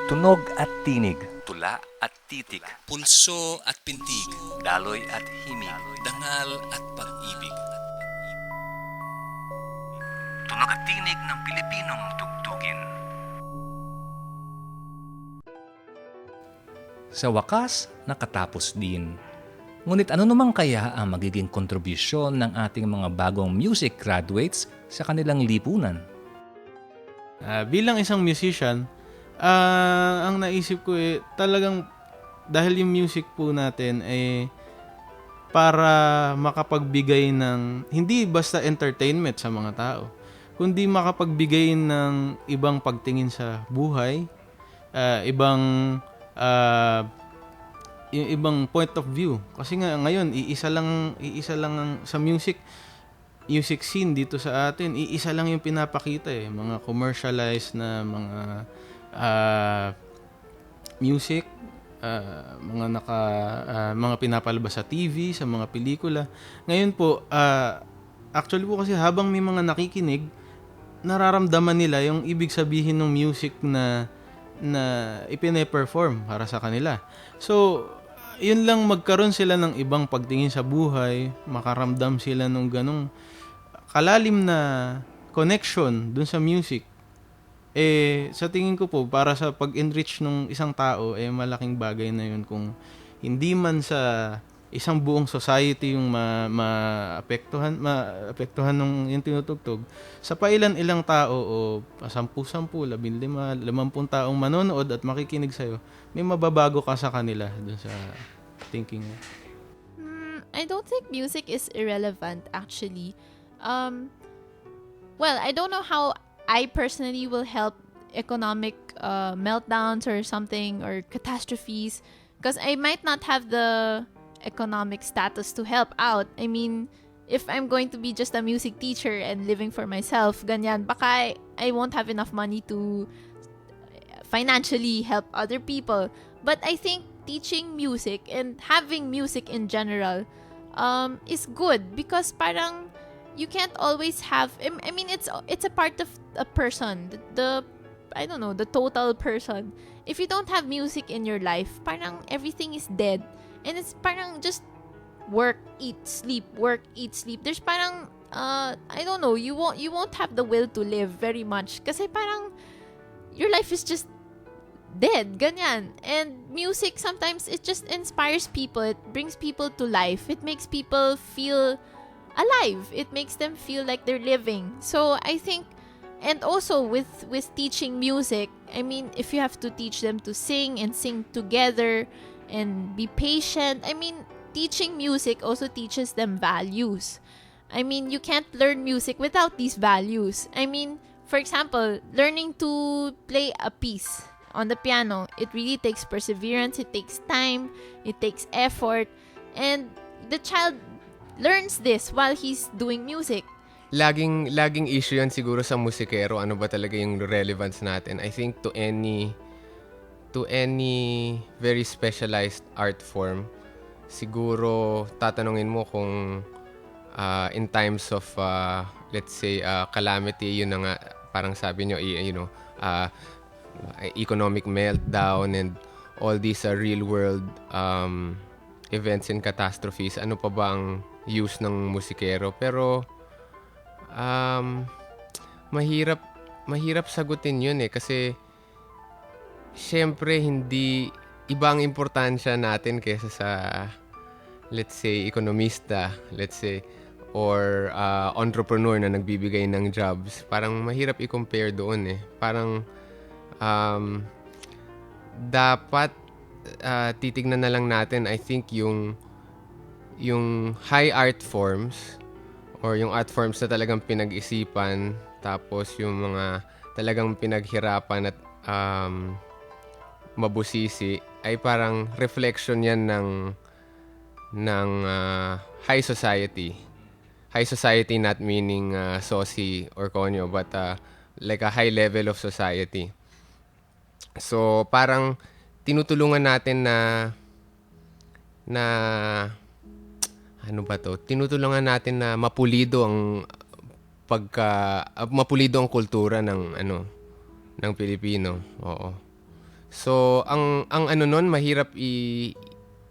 Tunog at tinig, tula at titik, Pulso at pintig, daloy at himig. dangal at pag-ibig. Tunog at tinig ng Pilipinong tugtugin. Sa wakas, nakatapos din. Ngunit ano naman kaya ang magiging kontribusyon ng ating mga bagong music graduates sa kanilang lipunan? Bilang isang musician, ang naisip ko talagang dahil yung music po natin para makapagbigay ng hindi basta entertainment sa mga tao, kundi makapagbigay ng ibang pagtingin sa buhay, ibang yung ibang point of view. Kasi nga ngayon iisa lang sa music scene dito sa atin, iisa lang yung pinapakita mga commercialized na mga music, mga pinapalabas sa TV, sa mga pelikula. Ngayon po, actually po kasi habang may mga nakikinig, nararamdaman nila yung ibig sabihin ng music na ipine-perform para sa kanila. So, yun lang, magkaroon sila ng ibang pagtingin sa buhay, makaramdam sila ng ganong kalalim na connection dun sa music. Sa tingin ko po, para sa pag-enrich ng isang tao, malaking bagay na yun kung hindi man sa isang buong society yung maapektuhan ng yung tinutugtog, sa pailan-ilang tao o 10, 15, 15, 50 taong manonood at makikinig sa'yo, may mababago ka sa kanila dun sa thinking mo. I don't think music is irrelevant, actually. Well, I don't know how I personally will help economic meltdowns or something, or catastrophes, because I might not have the economic status to help out. I mean, if I'm going to be just a music teacher and living for myself, ganyan, baka I won't have enough money to financially help other people. But I think teaching music and having music in general is good, because parang you can't always have, I mean, it's a part of a person, the I don't know, the total person. If you don't have music in your life, parang everything is dead. And it's parang just work, eat, sleep, work, eat, sleep. There's parang I don't know, you won't have the will to live very much, kasi parang your life is just dead, ganyan. And music, sometimes it just inspires people. It brings people to life. It makes people feel alive. It makes them feel like they're living. So I think, and also with teaching music, I mean, if you have to teach them to sing and sing together and be patient, I mean, teaching music also teaches them values. I mean, you can't learn music without these values. I mean, for example, learning to play a piece on the piano, it really takes perseverance, it takes time, it takes effort, and the child learns this while he's doing music. Laging issue yan siguro sa musikero, ano ba talaga yung relevance natin. I think to any very specialized art form, siguro tatanungin mo kung in times of let's say calamity, yun na nga, parang sabi nyo, economic meltdown and all these real world events and catastrophes, ano pa ba ang use ng musikero? Pero mahirap sagutin yun kasi syempre hindi ibang importansya natin kaysa sa, let's say, ekonomista, let's say, or entrepreneur na nagbibigay ng jobs. Parang mahirap i-compare doon Parang dapat titignan na lang natin, I think, yung high art forms or yung art forms na talagang pinag-isipan, tapos yung mga talagang pinaghirapan at mabusisi, ay parang reflection yan ng high society. High society, not meaning sosi or konyo, but like a high level of society. So parang tinutulungan natin na ano ba to? Tinutulungan natin na mapulido mapulido ang kultura ng ng Pilipino. Oo. So, ang ano nun, mahirap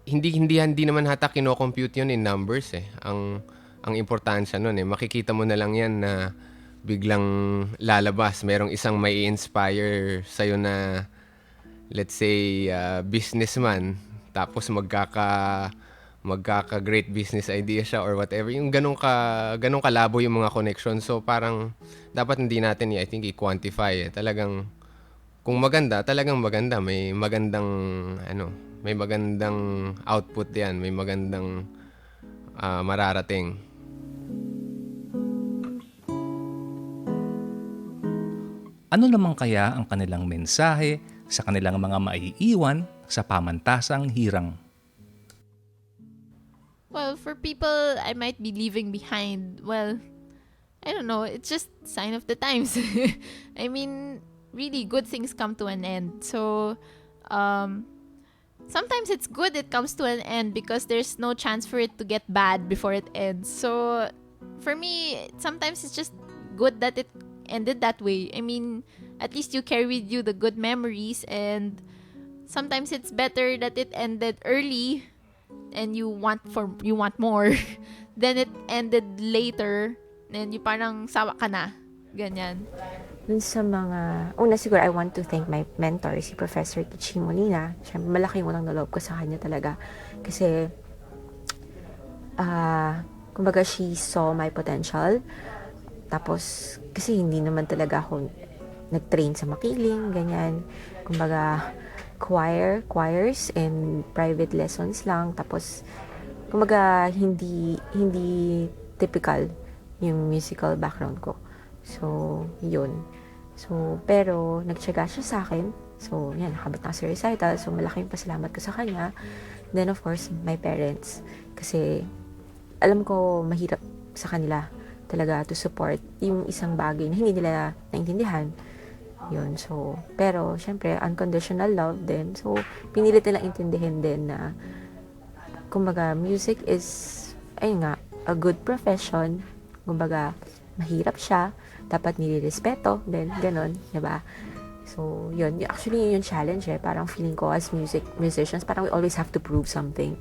hindi naman hata kino-compute yun in numbers eh. Ang importansya nun eh. Makikita mo na lang yan na biglang lalabas. Merong isang may inspire sa'yo na, let's say, businessman. Tapos magkaka-great business idea siya or whatever. Yung ganun kalabo yung mga connection. So, parang dapat hindi natin I think i-quantify eh. Talagang kung maganda, talagang maganda. May magandang output 'yan, may magandang mararating. Ano naman kaya ang kanilang mensahe sa kanilang mga maiiwan sa pamantasang hirang? Well, for people I might be leaving behind, well, I don't know, it's just sign of the times. I mean, really good things come to an end. So, sometimes it's good it comes to an end because there's no chance for it to get bad before it ends. So, for me, sometimes it's just good that it ended that way. I mean, at least you carry with you the good memories, and sometimes it's better that it ended early and you want more then it ended later and you parang sawa ka na. Ganyan. Dun sa una siguro I want to thank my mentor, si Professor Kichi Molina. Siyempre, malaki yung unang naloob ko sa kanya talaga. Kasi, kumbaga, she saw my potential. Tapos, kasi hindi naman talaga ako nag-train sa makiling, ganyan. Kumbaga, choirs and private lessons lang. Tapos, kumbaga, hindi typical yung musical background ko. So, yun. So, pero, nagtiyaga siya sa akin. So, yan, nakabot na sa recital. So, malaking pasalamat ko sa kanya. Then, of course, my parents. Kasi, alam ko, mahirap sa kanila talaga to support yung isang bagay na hindi nila naintindihan. Yun, so, pero, syempre, unconditional love din. So, pinilit nilang intindihin din na, kumbaga, music is, ayun nga, a good profession. Kumbaga, mahirap siya. Dapat nilirespeto din, ganon, diba? So, yun. Actually, yun yung challenge eh. Parang feeling ko as musicians, parang we always have to prove something.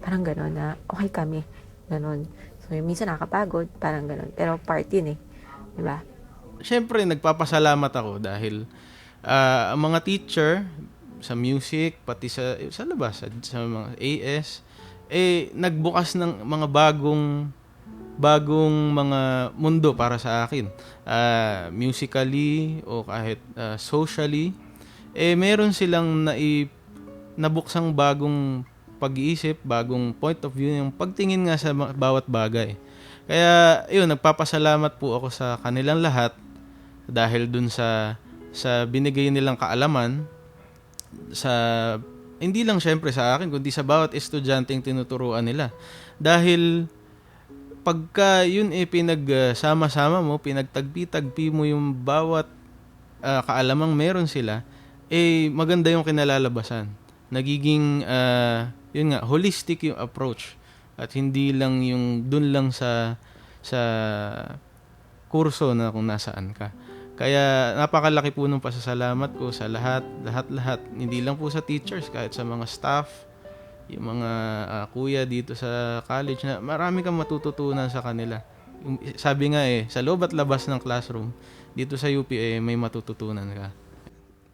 Parang ganon na, okay kami. Ganon. So, yung minsan nakakapagod, parang ganon. Pero part yun eh. Diba? Siyempre, nagpapasalamat ako dahil ang mga teacher sa music, pati sa labas, sa mga AS, nagbukas ng mga bagong mga mundo para sa akin. Musically o kahit socially, meron silang nabuksang bagong pag-iisip, bagong point of view, yung pagtingin nga sa bawat bagay. Kaya, yun, nagpapasalamat po ako sa kanilang lahat dahil dun sa binigay nilang kaalaman hindi lang syempre sa akin, kundi sa bawat estudyanteng tinuturuan nila. Dahil pagka yun pinagsama-sama mo, pinagtagpi-tagpi mo yung bawat kaalamang meron sila, maganda yung kinalalabasan. Nagiging, yun nga, holistic yung approach. At hindi lang yung dun lang sa kurso na kung nasaan ka. Kaya napakalaki po ng pasasalamat ko sa lahat. Hindi lang po sa teachers, kahit sa mga staff, yung mga kuya dito sa college na marami kang matututunan sa kanila. Sabi nga sa loob at labas ng classroom, dito sa UP may matututunan ka.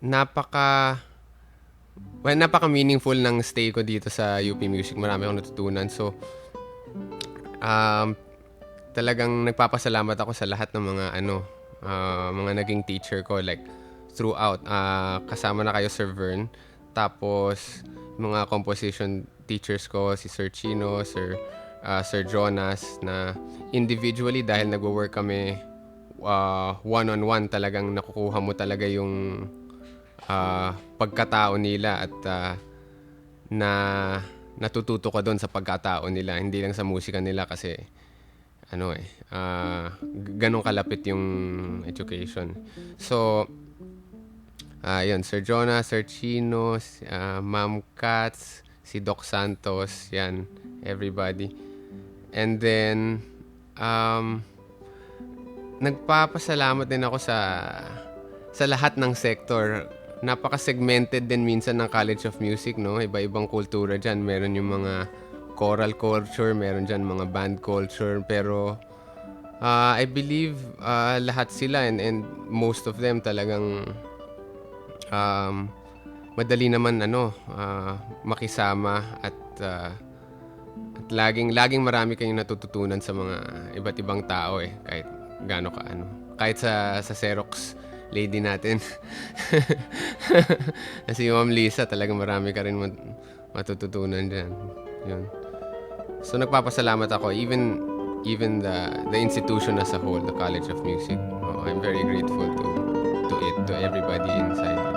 Napaka meaningful ng stay ko dito sa UP Music. Marami akong natutunan. So, talagang nagpapasalamat ako sa lahat ng mga naging teacher ko, like throughout. Kasama na kayo, Sir Vern. Tapos, mga composition teachers ko, si Sir Chino, Sir Jonas, na individually, dahil nagwo-work kami one-on-one, talagang nakukuha mo talaga yung pagkatao nila at na natututo ka doon sa pagkatao nila, hindi lang sa musika nila kasi ganun kalapit yung education. So, yun, Sir Jonah, Sir Chino, Ma'am Katz, si Doc Santos, yan, everybody. And then, nagpapasalamat din ako sa lahat ng sector. Napaka-segmented din minsan ng College of Music, no? Iba-ibang kultura dyan. Meron yung mga choral culture, meron dyan mga band culture. Pero I believe lahat sila and most of them talagang madali naman makisama at laging marami kayong natututunan sa mga iba't ibang tao kahit gaano ka kahit sa Xerox lady natin. Si Ma'am Lisa, talagang marami ka rin matututunan diyan. Yun. So nagpapasalamat ako even the institution as a whole, the College of Music. I'm very grateful to it, to everybody inside.